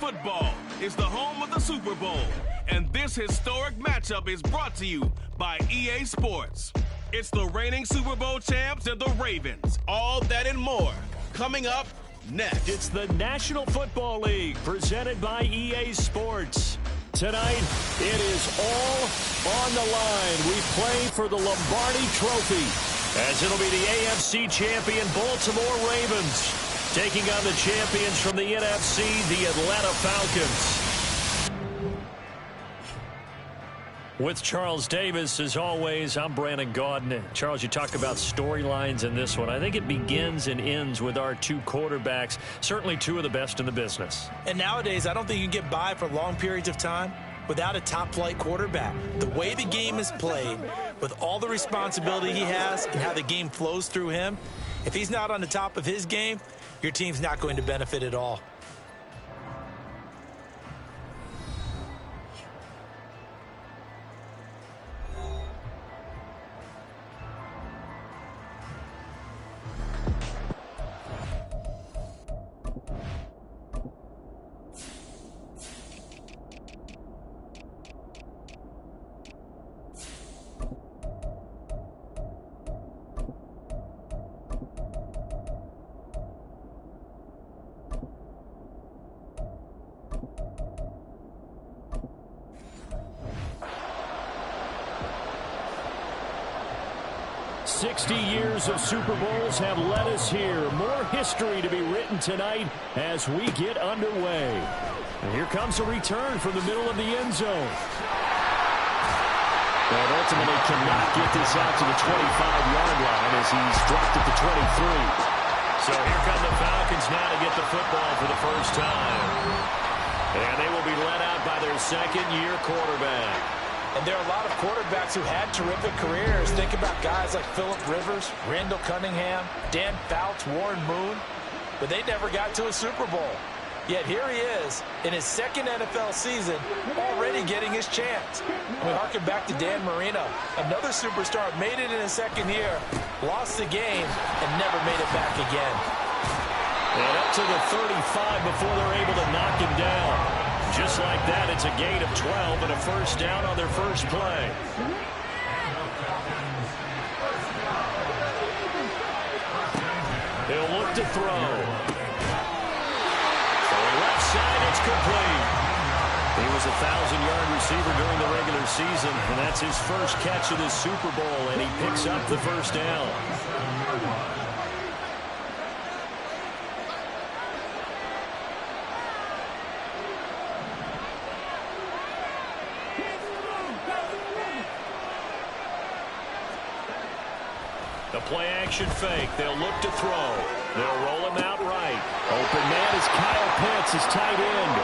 football is the home of the Super Bowl, and this historic matchup is brought to you by EA Sports. It's the reigning Super Bowl champs and the Ravens. All that and more coming up next. It's the National Football League presented by EA Sports. Tonight, it is all on the line. We play for the Lombardi Trophy, as it'll be the AFC champion Baltimore Ravens taking on the champions from the NFC, the Atlanta Falcons. With Charles Davis, as always, I'm Brandon Gaudin. Charles, you talk about storylines in this one. I think it begins and ends with our two quarterbacks, certainly two of the best in the business. And nowadays, I don't think you can get by for long periods of time without a top-flight quarterback. The way the game is played, with all the responsibility he has and how the game flows through him, if he's not on the top of his game, your team's not going to benefit at all. Years of Super Bowls have led us here. More history to be written tonight as we get underway. And here comes a return from the middle of the end zone. And ultimately cannot get this out to the 25-yard line as he's dropped at the 23. So here come the Falcons now to get the football for the first time. And they will be led out by their second-year quarterback. And there are a lot of quarterbacks who had terrific careers. Think about guys like Phillip Rivers, Randall Cunningham, Dan Fouts, Warren Moon. But they never got to a Super Bowl. Yet here he is in his second NFL season, already getting his chance. We harken back to Dan Marino. Another superstar made it in his second year, lost the game, and never made it back again. And up to the 35 before they're able to knock him down. Just like that, it's a gain of 12 and a first down on their first play. He'll look to throw. For the left side, it's complete. He was a 1,000-yard receiver during the regular season, and that's his first catch of this Super Bowl, and he picks up the first down. Play-action fake. They'll look to throw. They'll roll him out right. Open man is Kyle Pitts, his tight end.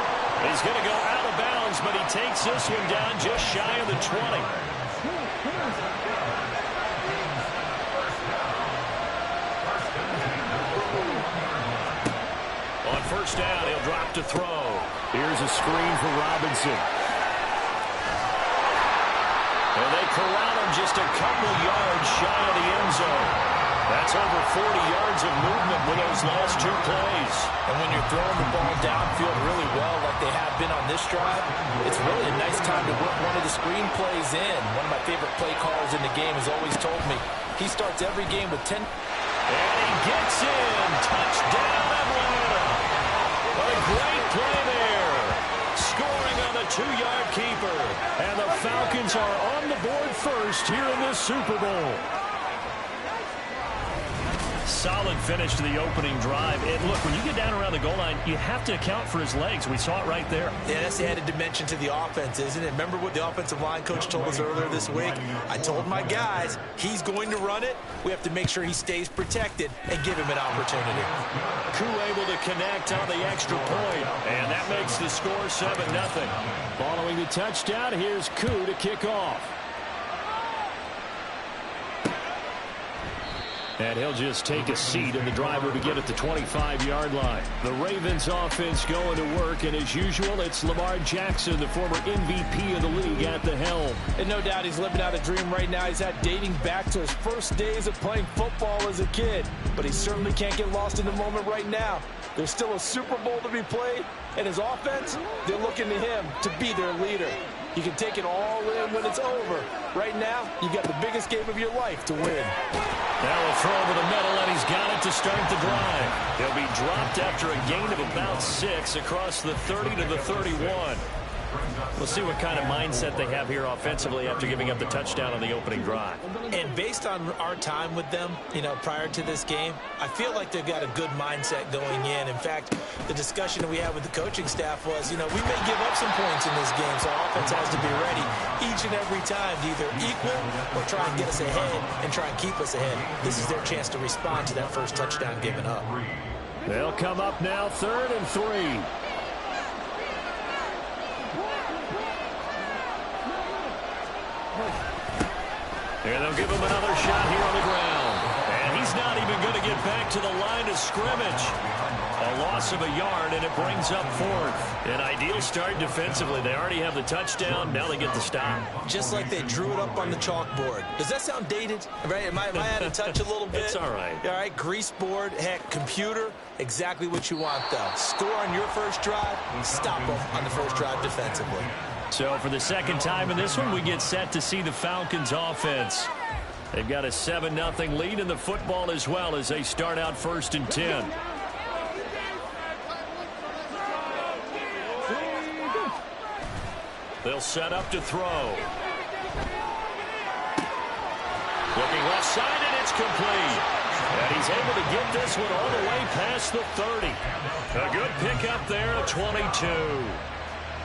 He's going to go out of bounds, but he takes this one down just shy of the 20. On first down, he'll drop to throw. Here's a screen for Robinson. And they corral him just a couple yards shy of the end zone. That's over 40 yards of movement with those last two plays. And when you're throwing the ball downfield really well like they have been on this drive, it's really a nice time to work one of the screen plays in. One of my favorite play callers in the game has always told me he starts every game with 10. And he gets in. Touchdown, Atlanta. A great play there. Scoring on the 2-yard keeper. And the Falcons are on the board first here in this Super Bowl. Solid finish to the opening drive. And look, when you get down around the goal line, you have to account for his legs. We saw it right there. Yeah, that's the added dimension to the offense, isn't it? Remember what the offensive line coach told us earlier this week? I told my guys, he's going to run it. We have to make sure he stays protected and give him an opportunity. Koo able to connect on the extra point. And that makes the score 7-0. Following the touchdown, here's Koo to kick off. And he'll just take a seat, and the drive will begin at the 25-yard line. The Ravens offense going to work, and as usual, it's Lamar Jackson, the former MVP of the league, at the helm. And no doubt he's living out a dream right now. He's had dating back to his first days of playing football as a kid. But he certainly can't get lost in the moment right now. There's still a Super Bowl to be played, and his offense, they're looking to him to be their leader. You can take it all in when it's over. Right now, you've got the biggest game of your life to win. Now a throw over the middle, and he's got it to start the drive. He'll be dropped after a gain of about 6 across the 30 to the 31. We'll see what kind of mindset they have here offensively after giving up the touchdown on the opening drive. And based on our time with them, prior to this game, I feel like they've got a good mindset going in. In fact, the discussion that we had with the coaching staff was, we may give up some points in this game, so our offense has to be ready each and every time to either equal or try and get us ahead and try and keep us ahead. This is their chance to respond to that first touchdown given up. They'll come up now 3rd and 3. And they'll give him another shot here on the ground. And he's not even going to get back to the line of scrimmage. A loss of a yard, and it brings up 4th. An ideal start defensively. They already have the touchdown. Now they get the stop. Just like they drew it up on the chalkboard. Does that sound dated? Right? Am I out of touch a little bit? It's all right. All right, grease board, heck, computer. Exactly what you want, though. Score on your first drive, stop them on the first drive defensively. So for the second time in this one, we get set to see the Falcons offense. They've got a 7-0 lead in the football as well as they start out 1st and 10. They'll set up to throw. Looking left side, and it's complete. And he's able to get this one all the way past the 30. A good pickup there at 22.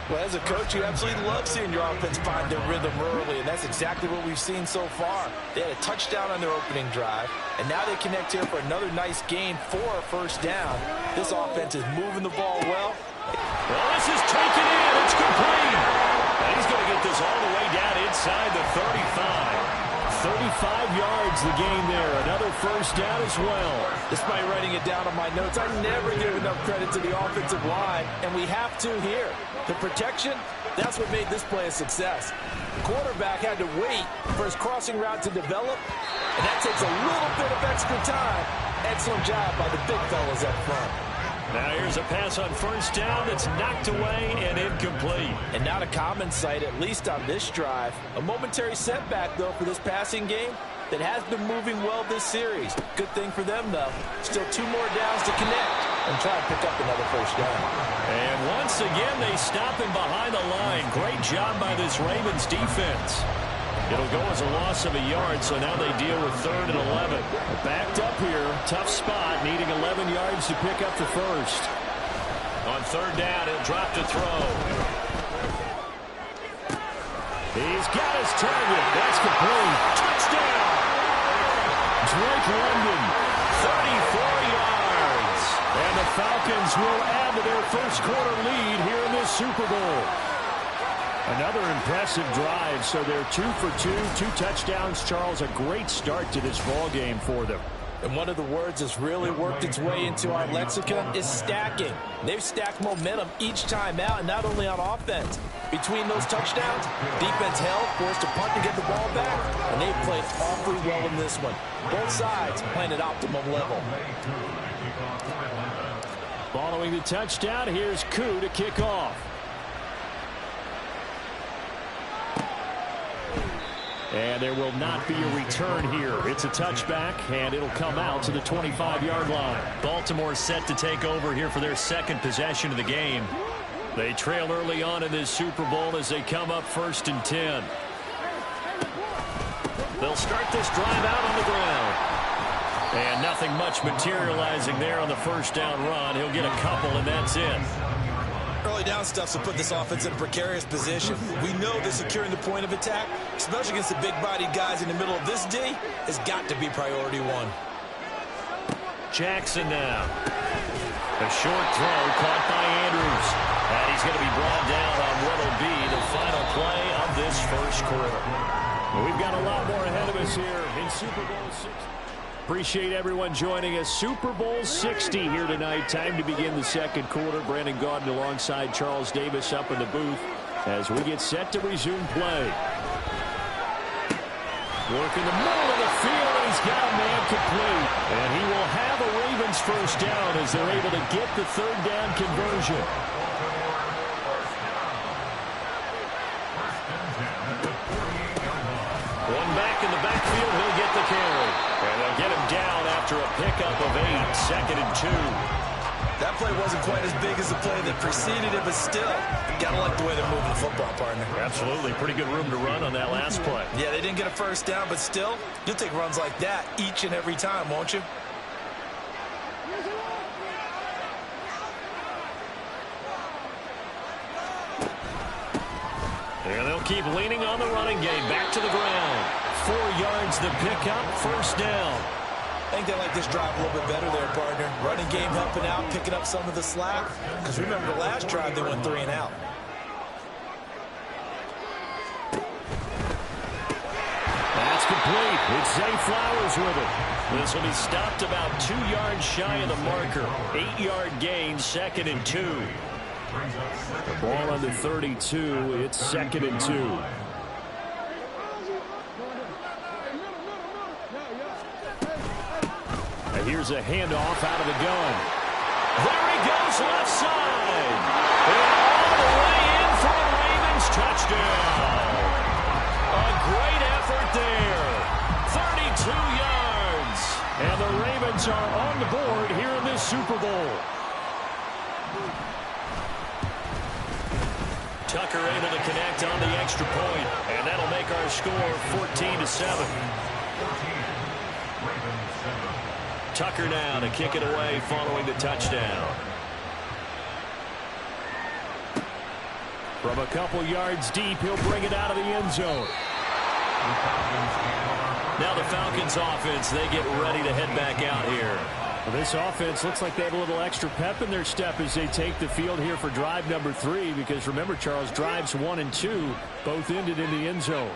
Well, as a coach, you absolutely love seeing your offense find their rhythm early, and that's exactly what we've seen so far. They had a touchdown on their opening drive, and now they connect here for another nice gain for a first down. This offense is moving the ball well. Well, this is taken in. It's complete. And he's going to get this all the way down inside the 35. 35 yards the gain there. Another first down as well. Despite writing it down on my notes, I never give enough credit to the offensive line, and we have to here. The protection, that's what made this play a success. The quarterback had to wait for his crossing route to develop, and that takes a little bit of extra time. Excellent job by the big fellas up front. Now here's a pass on first down that's knocked away and incomplete. And not a common sight, at least on this drive. A momentary setback, though, for this passing game that has been moving well this series. Good thing for them, though. Still 2 more downs to connect and try to pick up another first down. And once again, they stop him behind the line. Great job by this Ravens defense. It'll go as a loss of a yard, so now they deal with 3rd and 11. Backed up here, tough spot, needing 11 yards to pick up the first. On 3rd down, he'll drop to throw. He's got his target. That's complete. Touchdown! Drake London, 34 yards. And the Falcons will add to their first quarter lead here in this Super Bowl. Another impressive drive, so they're 2 for 2, 2 touchdowns. Charles, a great start to this ball game for them. And one of the words that's really worked its way into our lexicon is stacking. They've stacked momentum each time out, and not only on offense. Between those touchdowns, defense held, forced to punt to get the ball back, and they've played awfully well in this one. Both sides playing at optimum level. Following the touchdown, here's Koo to kick off. And there will not be a return here. It's a touchback, and it'll come out to the 25-yard line. Baltimore set to take over here for their second possession of the game. They trail early on in this Super Bowl as they come up 1st and 10. They'll start this drive out on the ground. And nothing much materializing there on the first down run. He'll get a couple, and that's it. Early down stuff to put this offense in a precarious position. We know that securing the point of attack, especially against the big-bodied guys in the middle of this D, has got to be priority 1. Jackson now. A short throw caught by Andrews. And he's going to be brought down on what will be the final play of this first quarter. We've got a lot more ahead of us here in Super Bowl 60. Appreciate everyone joining us. Super Bowl 60 here tonight. Time to begin the second quarter. Brandon Gaudin alongside Charles Davis up in the booth as we get set to resume play. Work in the middle of the field, and he's got a man complete. And he will have a Ravens first down as they're able to get the third down conversion. One back in the backfield, he'll get the carry. And they'll get him down after a pickup of 8, 2nd and 2. That play wasn't quite as big as the play that preceded it, but still, you got to like the way they're moving the football, partner. Absolutely. Pretty good room to run on that last play. Yeah, they didn't get a first down, but still, you'll take runs like that each and every time, won't you? And they'll keep leaning on the running game. Back to the ground. 4 yards the pickup, first down. I think they like this drive a little bit better there, partner. Running game helping out, picking up some of the slack. Because remember the last drive, they went 3 and out. That's complete. It's Zay Flowers with it. This will be stopped about 2 yards shy of the marker. 8-yard gain, 2nd and 2. The ball under 32. It's 2nd and 2. And here's a handoff out of the gun. There he goes, left side. And all the way in for a Ravens touchdown. A great effort there. 32 yards. And the Ravens are on the board here in this Super Bowl. Tucker able to connect on the extra point, and that'll make our score 14-7. Tucker now to kick it away following the touchdown. From a couple yards deep, he'll bring it out of the end zone. Now the Falcons offense, they get ready to head back out here. Well, this offense looks like they have a little extra pep in their step as they take the field here for drive number 3, because remember, Charles, drives 1 and 2 both ended in the end zone.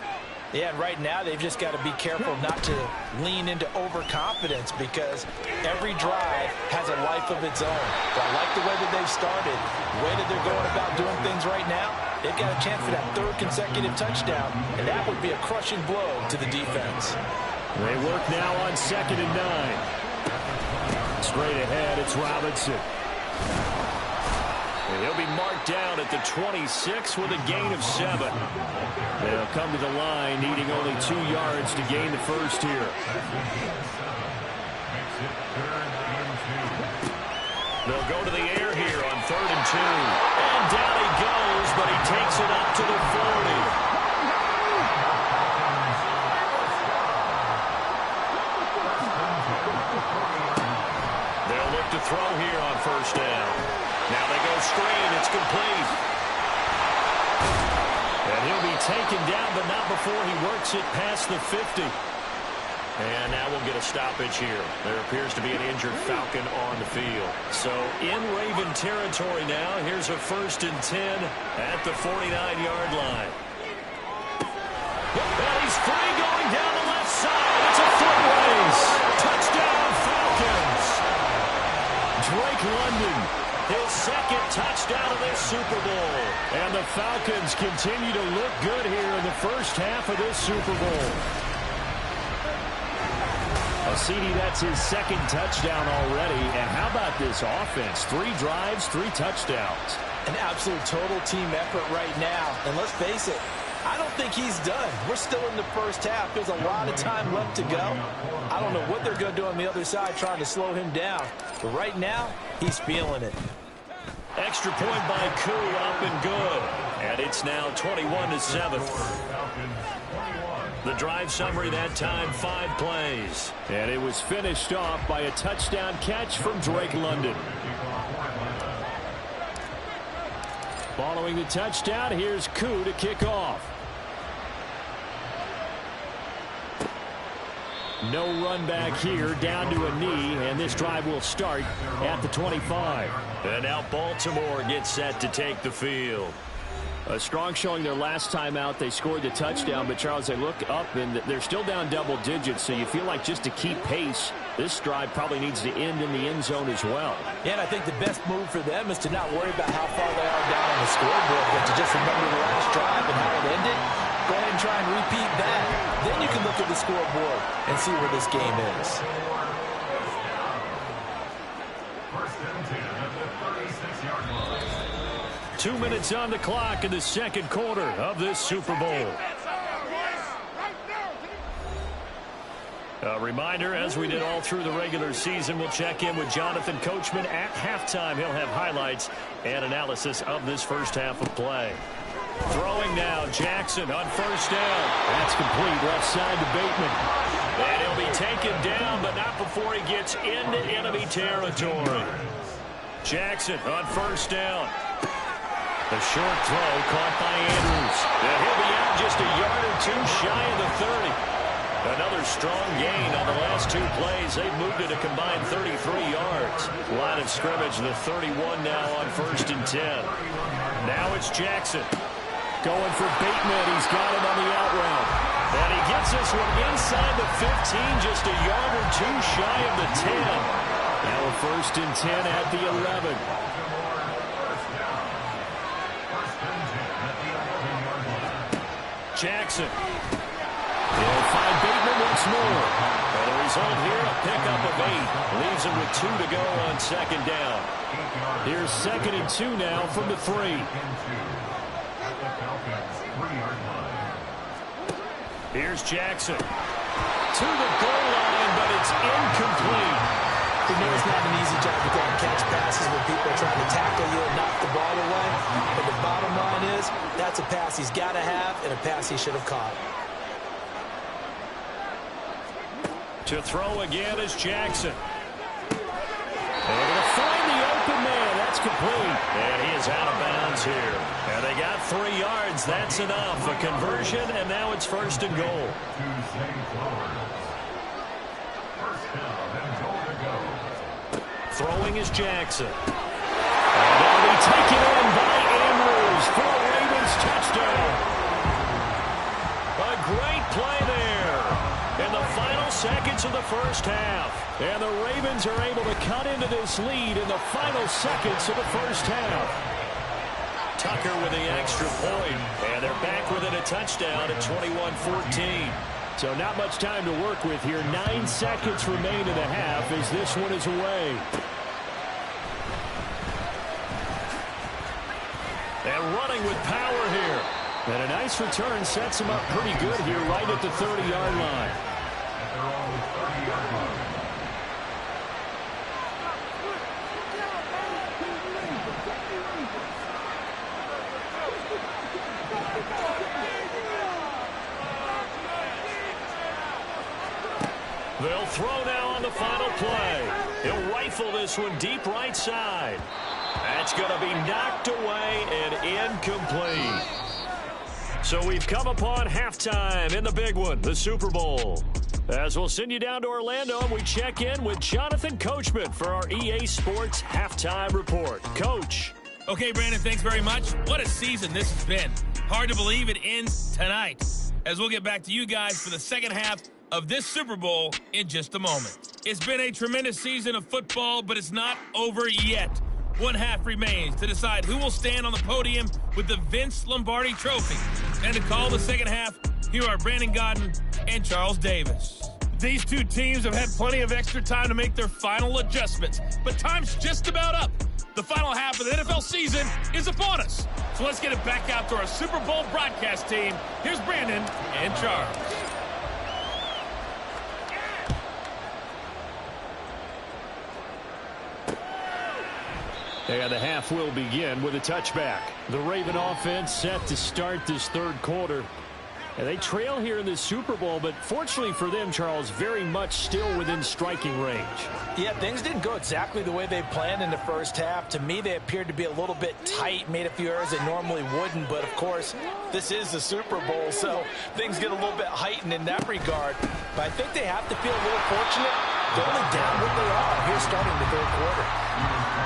Yeah, and right now they've just got to be careful not to lean into overconfidence, because every drive has a life of its own. But I like the way that they've started, the way that they're going about doing things right now. They've got a chance for that 3rd consecutive touchdown, and that would be a crushing blow to the defense. They work now on 2nd and 9. Straight ahead, it's Robinson. And he'll be marked down at the 26 with a gain of 7. They'll come to the line, needing only 2 yards to gain the first here. They'll go to the air here on 3rd and 2. And down he goes, but he takes it up to the 40. To throw here on first down. Now they go screen. It's complete. And he'll be taken down, but not before he works it past the 50. And now we'll get a stoppage here. There appears to be an injured Falcon on the field. So in Raven territory now. Here's a 1st and 10 at the 49-yard line. And he's free going down the left side. It's a foot race. Touchdown Falcons. Drake London, his 2nd touchdown of this Super Bowl. And the Falcons continue to look good here in the first half of this Super Bowl. CD, that's his 2nd touchdown already. And how about this offense? 3 drives, 3 touchdowns. An absolute total team effort right now. And let's face it, I don't think he's done. We're still in the first half. There's a lot of time left to go. I don't know what they're going to do on the other side trying to slow him down. But right now, he's feeling it. Extra point by Koo, up and good. And it's now 21-7. The drive summary that time, 5 plays. And it was finished off by a touchdown catch from Drake London. Following the touchdown, here's Koo to kick off. No run back here, down to a knee, and this drive will start at the 25. And now Baltimore gets set to take the field. A strong showing their last time out. They scored the touchdown, but Charles, they look up and they're still down double digits, so you feel like just to keep pace, this drive probably needs to end in the end zone as well. Yeah, and I think the best move for them is to not worry about how far they are down on the scoreboard, but to just remember the last drive and how it ended. Go ahead and try and repeat that. Then you can look at the scoreboard and see where this game is. First and 10 at the 36-yard line. 2 minutes on the clock in the second quarter of this Super Bowl. A reminder, as we did all through the regular season, we'll check in with Jonathan Coachman at halftime. He'll have highlights and analysis of this first half of play. Throwing now, Jackson on first down. That's complete, left side to Bateman. And he'll be taken down, but not before he gets into enemy territory. Jackson on first down. The short throw caught by Andrews. And he'll be out just a yard or two shy of the 30. Another strong gain on the last two plays. They've moved it a combined 33 yards. Line of scrimmage, the 31 now on first and 10. Now it's Jackson. Going for Bateman. He's got him on the out route. And he gets this one inside the 15, just a yard or two shy of the 10. Now a first and 10 at the 11. Jackson. He'll find Bateman once more. And the result here, a pickup of 8. Leaves him with 2 to go on second down. Here's second and 2 now from the 3. Here's Jackson. To the goal line, but it's incomplete. You know it's not an easy job to go and catch passes when people are trying to tackle you and knock the ball away. But the bottom line is, that's a pass he's got to have and a pass he should have caught. To throw again is Jackson. Able to find the open man. That's complete. And he is out of bounds here. And they got 3 yards. That's enough. A conversion, and now it's first and goal. Throwing is Jackson. And that'll be taken in by Andrews for a Ravens touchdown. A great play there in the final seconds of the first half. And the Ravens are able to cut into this lead in the final seconds of the first half. Tucker with the extra point. And they're back within a touchdown at 21-14. So not much time to work with here. 9 seconds remain in the half as this one is away. And running with power here. And a nice return sets him up pretty good here right at the 30-yard line. They'll throw now on the final play. He'll rifle this one deep right side. That's going to be knocked away and incomplete. So we've come upon halftime in the big one, the Super Bowl. As we'll send you down to Orlando, and we check in with Jonathan Coachman for our EA Sports Halftime Report. Coach. Okay, Brandon, thanks very much. What a season this has been. Hard to believe it ends tonight, as we'll get back to you guys for the second half of this Super Bowl in just a moment. It's been a tremendous season of football, but it's not over yet. One half remains to decide who will stand on the podium with the Vince Lombardi Trophy. And to call the second half, here are Brandon Godden and Charles Davis. These two teams have had plenty of extra time to make their final adjustments, but time's just about up. The final half of the NFL season is upon us. So let's get it back out to our Super Bowl broadcast team. Here's Brandon and Charles. And the half will begin with a touchback. The Raven offense set to start this third quarter. And they trail here in this Super Bowl, but fortunately for them, Charles, very much still within striking range. Yeah, things didn't go exactly the way they planned in the first half. To me, they appeared to be a little bit tight, made a few errors they normally wouldn't. But, of course, this is the Super Bowl, so things get a little bit heightened in that regard. But I think they have to feel a little fortunate. They're only down what they are here starting the third quarter.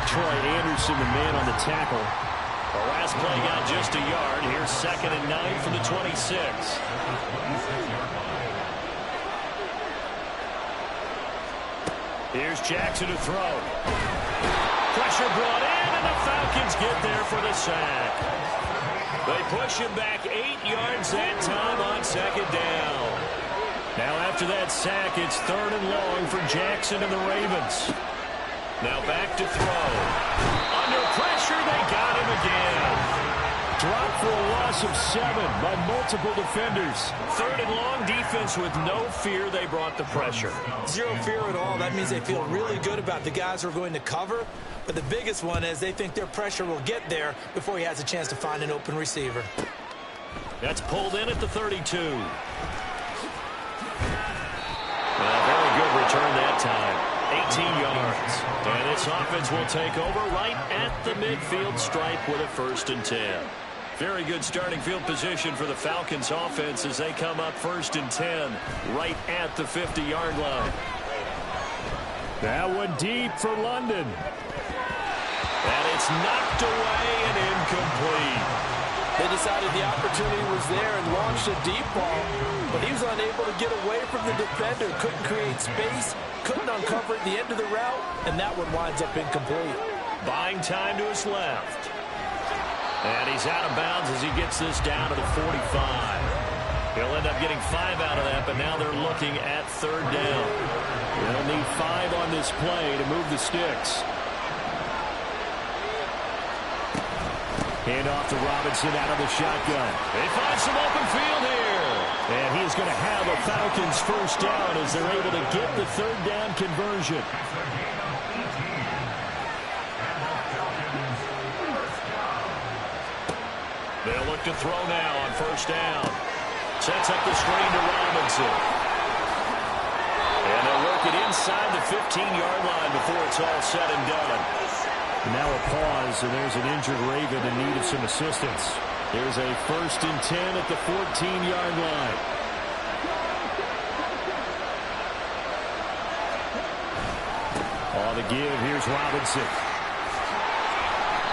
Troy Anderson, the man on the tackle. The last play got just a yard. Here's 2nd and 9 from the 26. Here's Jackson to throw. Pressure brought in, and the Falcons get there for the sack. They push him back 8 yards that time on second down. Now after that sack, it's 3rd and long for Jackson and the Ravens. Now back to throw. Under pressure, they got him again. Dropped for a loss of 7 by multiple defenders. 3rd and long, defense with no fear. They brought the pressure. Zero fear at all. That means they feel really good about the guys who are going to cover. But the biggest one is they think their pressure will get there before he has a chance to find an open receiver. That's pulled in at the 32. Very good return that time. 18 yards. And this offense will take over right at the midfield stripe with a 1st and 10. Very good starting field position for the Falcons offense as they come up 1st and 10 right at the 50-yard line. That one deep for London. And it's knocked away and incomplete. They decided the opportunity was there and launched a deep ball, but he was unable to get away from the defender, couldn't create space, couldn't uncover at the end of the route, and that one winds up incomplete. Buying time to his left. And he's out of bounds as he gets this down to the 45. He'll end up getting 5 out of that, but now they're looking at 3rd down. They'll need 5 on this play to move the sticks. Hand off to Robinson out of the shotgun. They find some open field here. And he is going to have a Falcons 1st down as they're able to get the 3rd down conversion. They'll look to throw now on 1st down. Sets up the screen to Robinson. And they'll work it inside the 15-yard line before it's all said and done. Now a pause, and there's an injured Raven in need of some assistance. Here's a 1st and 10 at the 14-yard line. On the give, here's Robinson.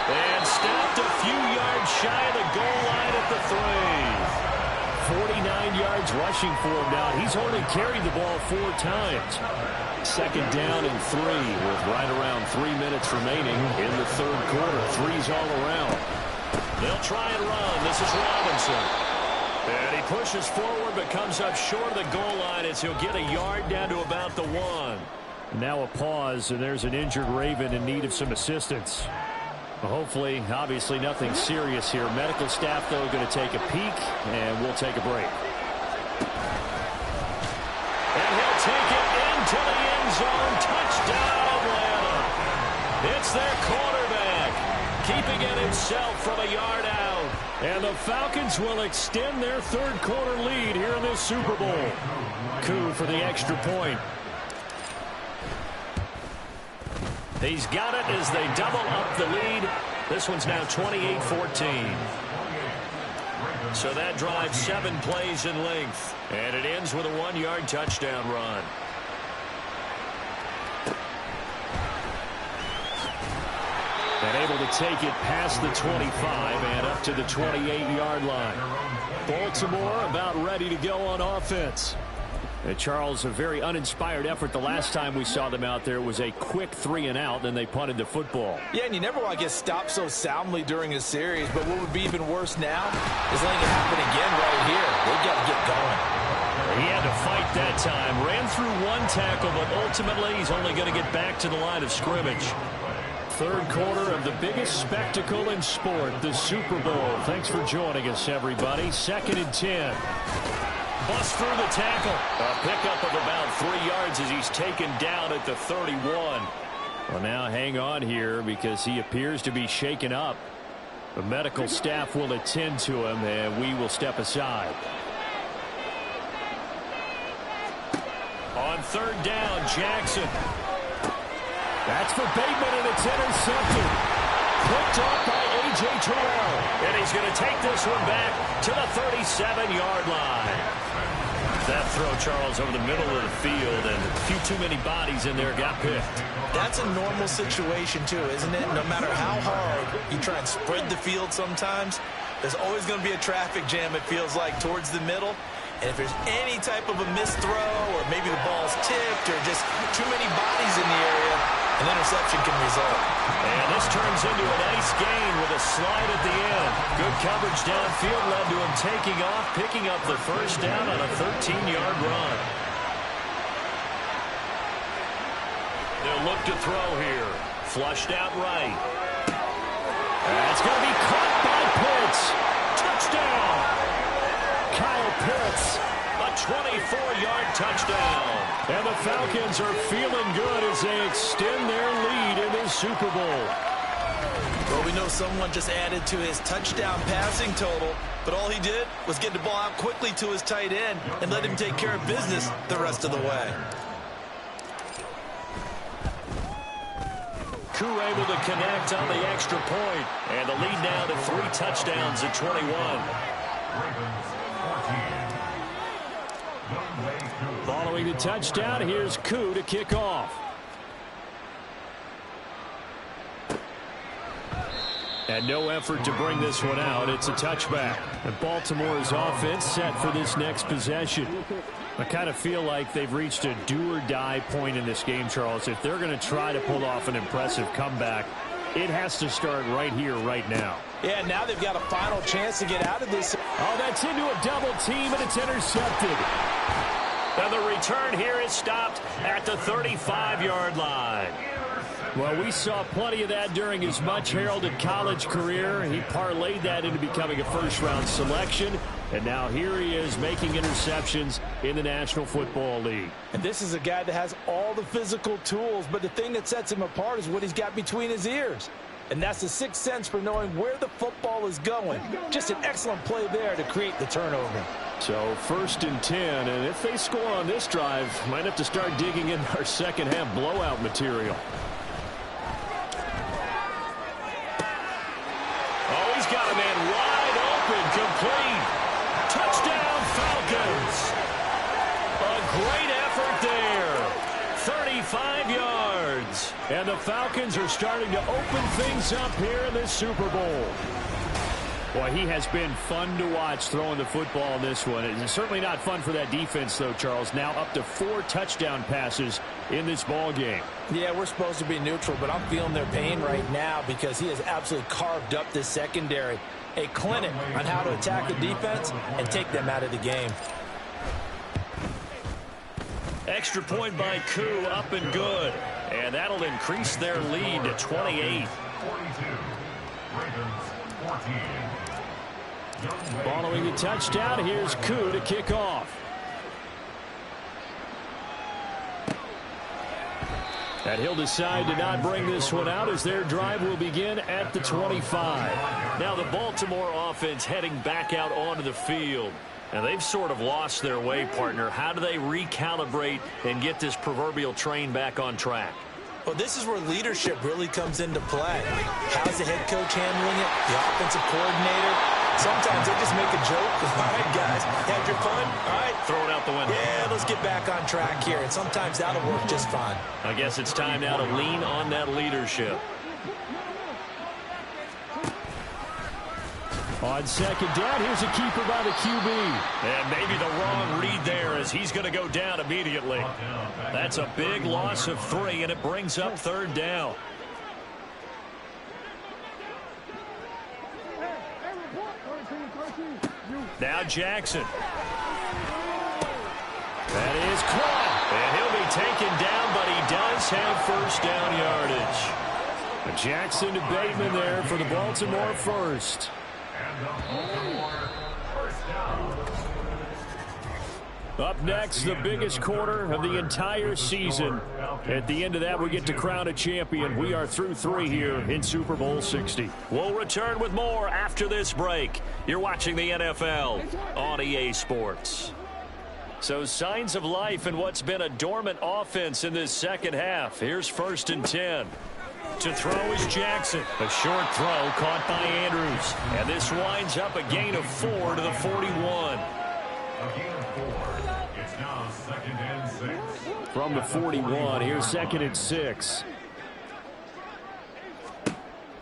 And stopped a few yards shy of the goal line at the 3. 49 yards rushing for him now. He's only carried the ball 4 times. 2nd down and 3 with right around 3 minutes remaining in the 3rd quarter. 3's all around. They'll try and run. This is Robinson. And he pushes forward but comes up short of the goal line as he'll get a yard down to about the 1. Now a pause, and there's an injured Raven in need of some assistance. Hopefully, obviously nothing serious here. Medical staff, though, going to take a peek, and we'll take a break. And he'll take it into the end zone. Touchdown, Atlanta. It's their quarterback, keeping it himself from a yard out. And the Falcons will extend their 3rd quarter lead here in this Super Bowl. Coup for the extra point. He's got it as they double up the lead. This one's now 28-14. So that drives 7 plays in length. And it ends with a 1-yard touchdown run. And able to take it past the 25 and up to the 28-yard line. Baltimore about ready to go on offense. And Charles, a very uninspired effort the last time we saw them out there was a quick 3-and-out, then they punted the football. Yeah, and you never want to get stopped so soundly during a series, but what would be even worse now is letting it happen again right here. They've got to get going. He had to fight that time. Ran through 1 tackle, but ultimately he's only going to get back to the line of scrimmage. 3rd quarter of the biggest spectacle in sport, the Super Bowl. Thanks for joining us, everybody. 2nd and 10. Bust through the tackle. A pickup of about 3 yards as he's taken down at the 31. Well, now hang on here because he appears to be shaken up. The medical staff will attend to him, and we will step aside. On 3rd down, Jackson. That's for Bateman, and it's intercepted. Picked off by A.J. Terrell. And he's going to take this one back to the 37-yard line. That throw, Charles, over the middle of the field, and a few too many bodies in there got picked. That's a normal situation, too, isn't it? No matter how hard you try and spread the field sometimes, there's always going to be a traffic jam, it feels like, towards the middle. And if there's any type of a missed throw or maybe the ball's tipped or just too many bodies in the area, an interception can result. And this turns into a nice gain with a slide at the end. Good coverage downfield led to him taking off, picking up the first down on a 13-yard run. They'll look to throw here. Flushed out right. That's going to be caught by Pitts. Touchdown! Kyle Pitts, a 24-yard touchdown. And the Falcons are feeling good as they extend their lead in this Super Bowl. Well, we know someone just added to his touchdown passing total, but all he did was get the ball out quickly to his tight end and let him take care of business the rest of the way. Koo able to connect on the extra point, and the lead now to 3 touchdowns at 21. Following the touchdown, here's Koo to kick off. And no effort to bring this one out. It's a touchback. And Baltimore's offense set for this next possession. I kind of feel like they've reached a do-or-die point in this game, Charles. If they're going to try to pull off an impressive comeback, it has to start right here, right now. Yeah, now they've got a final chance to get out of this. Oh, that's into a double team, and it's intercepted. And the return here is stopped at the 35-yard line. Well, we saw plenty of that during his much-heralded college career. He parlayed that into becoming a first-round selection, and now here he is making interceptions in the National Football League. And this is a guy that has all the physical tools, but the thing that sets him apart is what he's got between his ears. And that's the sixth sense for knowing where the football is going. Just an excellent play there to create the turnover. So 1st and 10, and if they score on this drive, might have to start digging in our second-half blowout material. Oh, he's got a man wide open, complete. Touchdown, Falcons. A great effort there. 35 yards. And the Falcons are starting to open things up here in this Super Bowl. Boy, he has been fun to watch throwing the football in this one. It's certainly not fun for that defense, though, Charles. Now up to 4 touchdown passes in this ball game. Yeah, we're supposed to be neutral, but I'm feeling their pain right now because he has absolutely carved up this secondary. A clinic on how to attack the defense and take them out of the game. Extra point by Koo, up and good. And that'll increase their lead to 28. 42. Ravens 14. Following the touchdown, here's Koo to kick off. And he'll decide to not bring this one out as their drive will begin at the 25. Now the Baltimore offense heading back out onto the field. And they've sort of lost their way, partner. How do they recalibrate and get this proverbial train back on track? Well, this is where leadership really comes into play. How's the head coach handling it? The offensive coordinator? Sometimes they just make a joke. All right, guys, had your fun? All right. Throw it out the window. Yeah, let's get back on track here. And sometimes that'll work just fine. I guess it's time now to lean on that leadership. On second down, here's a keeper by the QB. And maybe the wrong read there as he's going to go down immediately. That's a big loss of 3, and it brings up 3rd down. Now Jackson. That is caught. And he'll be taken down, but he does have first down yardage. Jackson to Bateman there for the Baltimore first. Up next, the biggest quarter of the entire season. At the end of that, we get to crown a champion. We are through 3 here in Super Bowl 60. We'll return with more after this break. You're watching the NFL on EA Sports. So signs of life in what's been a dormant offense in this second half. Here's 1st and 10. To throw is Jackson. A short throw caught by Andrews. And this winds up a gain of 4 to the 41. A gain of 4. It's now 2nd and 6. From the 41, here's 2nd and 6.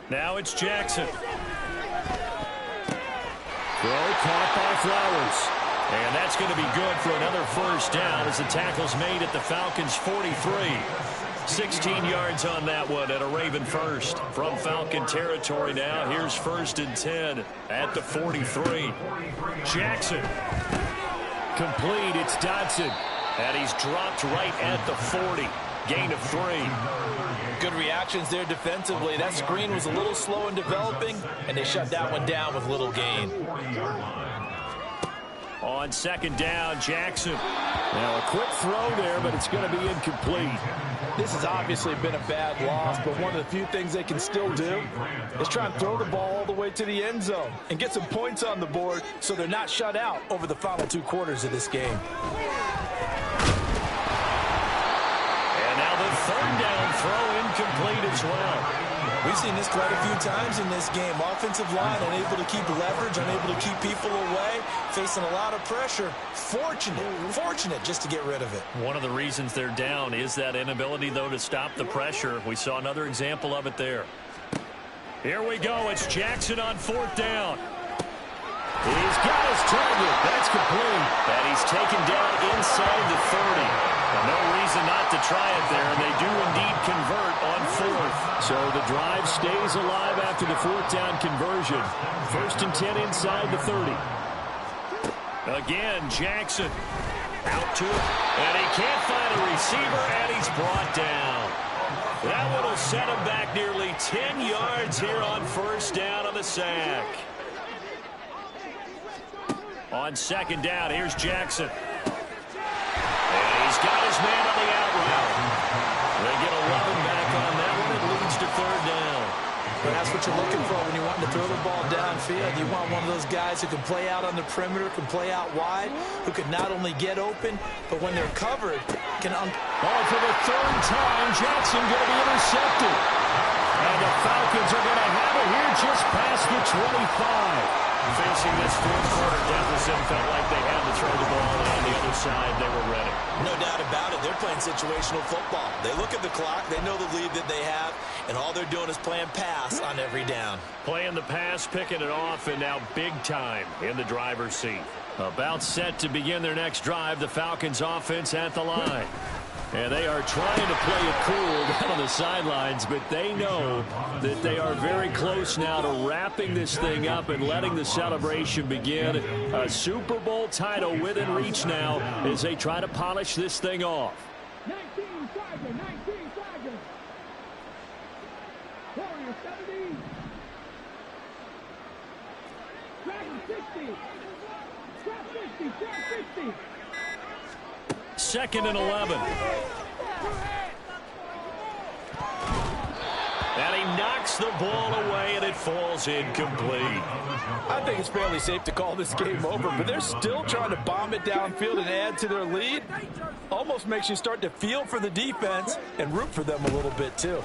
Now it's Jackson. Throw caught by Flowers. And that's going to be good for another first down as the tackle's made at the Falcons' 43. 16 yards on that one and a Raven first. From Falcon territory now, here's 1st and 10 at the 43. Jackson. Complete, it's Dodson. And he's dropped right at the 40. Gain of 3. Good reactions there defensively. That screen was a little slow in developing, and they shut that one down with little gain. On 2nd down, Jackson. Now a quick throw there, but it's going to be incomplete. This has obviously been a bad loss, but one of the few things they can still do is try and throw the ball all the way to the end zone and get some points on the board so they're not shut out over the final 2 quarters of this game. And now the 3rd down throw incomplete as well. We've seen this quite a few times in this game. Offensive line unable to keep leverage, unable to keep people away, facing a lot of pressure. Fortunate just to get rid of it. One of the reasons they're down is that inability, though, to stop the pressure. We saw another example of it there. Here we go. It's Jackson on 4th down. He's got his target. That's complete. And he's taken down inside the 30. No reason not to try it there, and they do indeed convert on 4th. So the drive stays alive after the 4th down conversion. 1st and 10 inside the 30. Again, Jackson out to it, and he can't find a receiver, and he's brought down. That one will set him back nearly 10 yards here on 1st down on the sack. On 2nd down, here's Jackson. And he's got his man on the out route. They get 11 back on that one. It leads to 3rd down. But that's what you're looking for when you want to throw the ball downfield. You want one of those guys who can play out on the perimeter, can play out wide, who can not only get open, but when they're covered, can... For the 3rd time, Jackson going to be intercepted. And the Falcons are going to have it here just past the 25. Facing this 4th quarter deficit, felt like they had to throw the ball, and on the other side, they were ready. No doubt about it. They're playing situational football. They look at the clock, they know the lead that they have, and all they're doing is playing pass on every down. Playing the pass, picking it off, and now big time in the driver's seat. About set to begin their next drive, the Falcons offense at the line. And they are trying to play it cool down on the sidelines, but they know that they are very close now to wrapping this thing up and letting the celebration begin. A Super Bowl title within reach now as they try to polish this thing off. 19 Tiger, 19 Tiger. Warrior 70. Dragon 60. Trap 50, trap 50. 2nd and 11. And he knocks the ball away, and it falls incomplete. I think it's fairly safe to call this game over, but they're still trying to bomb it downfield and add to their lead. Almost makes you start to feel for the defense and root for them a little bit, too.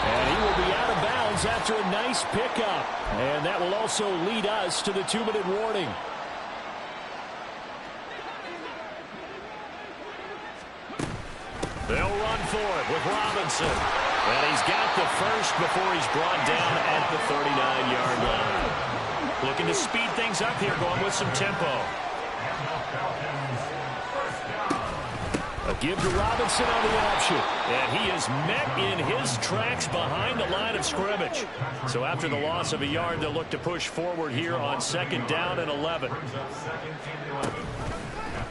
And he will be out of bounds after a nice pickup. And that will also lead us to the 2-minute warning. They'll run for it with Robinson. And he's got the first before he's brought down at the 39-yard line. Looking to speed things up here, going with some tempo. A give to Robinson on the option. And he is met in his tracks behind the line of scrimmage. So after the loss of a yard, they'll look to push forward here on 2nd down and 11.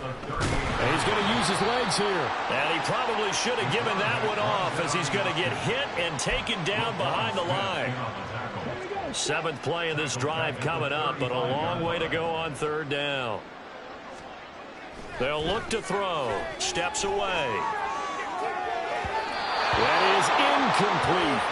And he's going to use his legs here. And he probably should have given that one off as he's going to get hit and taken down behind the line. 7th play of this drive coming up, but a long way to go on 3rd down. They'll look to throw. Steps away. That is incomplete.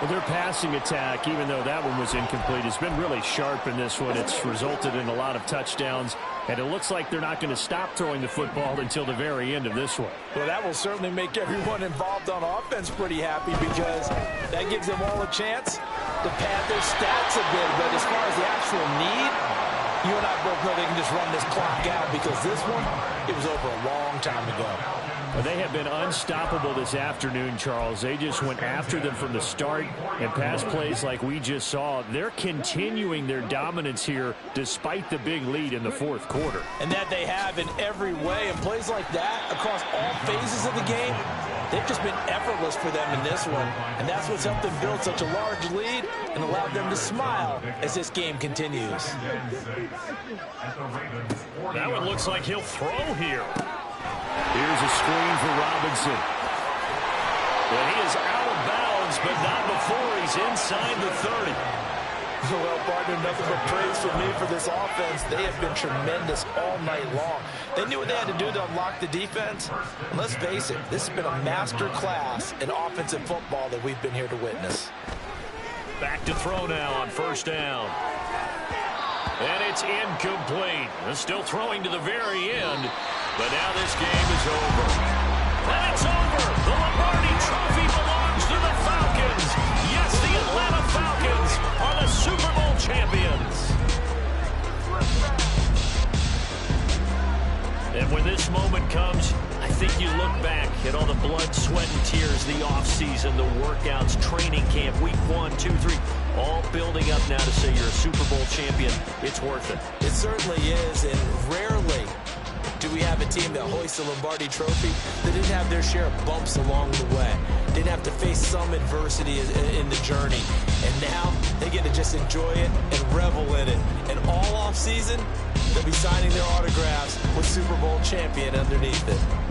Well, their passing attack, even though that one was incomplete, has been really sharp in this one. It's resulted in a lot of touchdowns, and it looks like they're not going to stop throwing the football until the very end of this one. Well, that will certainly make everyone involved on offense pretty happy because that gives them all a chance to pad their stats a bit. But as far as the actual need, you and I both know they can just run this clock out because this one, it was over a long time ago. Well, they have been unstoppable this afternoon, Charles. They just went after them from the start, and pass plays like we just saw. They're continuing their dominance here despite the big lead in the fourth quarter. And that they have in every way. And plays like that across all phases of the game, they've just been effortless for them in this one. And that's what's helped them build such a large lead and allowed them to smile as this game continues. That one looks like he'll throw here. Here's a screen for Robinson. And he is out of bounds, but not before he's inside the 30. Well, partner, nothing but praise from me for this offense. They have been tremendous all night long. They knew what they had to do to unlock the defense. And let's face it, this has been a master class in offensive football that we've been here to witness. Back to throw now on first down. And it's incomplete. They're still throwing to the very end. But now this game is over. And it's over. The Lombardi Trophy belongs to the Falcons. Yes, the Atlanta Falcons are the Super Bowl champions. And when this moment comes, I think you look back at all the blood, sweat, and tears, the offseason, the workouts, training camp, week 1, 2, 3, all building up now to say you're a Super Bowl champion. It's worth it. It certainly is, and rarely do we have a team that hoists the Lombardi Trophy that didn't have their share of bumps along the way, didn't have to face some adversity in the journey, and now they get to just enjoy it and revel in it. And all offseason, they'll be signing their autographs with Super Bowl champion underneath it.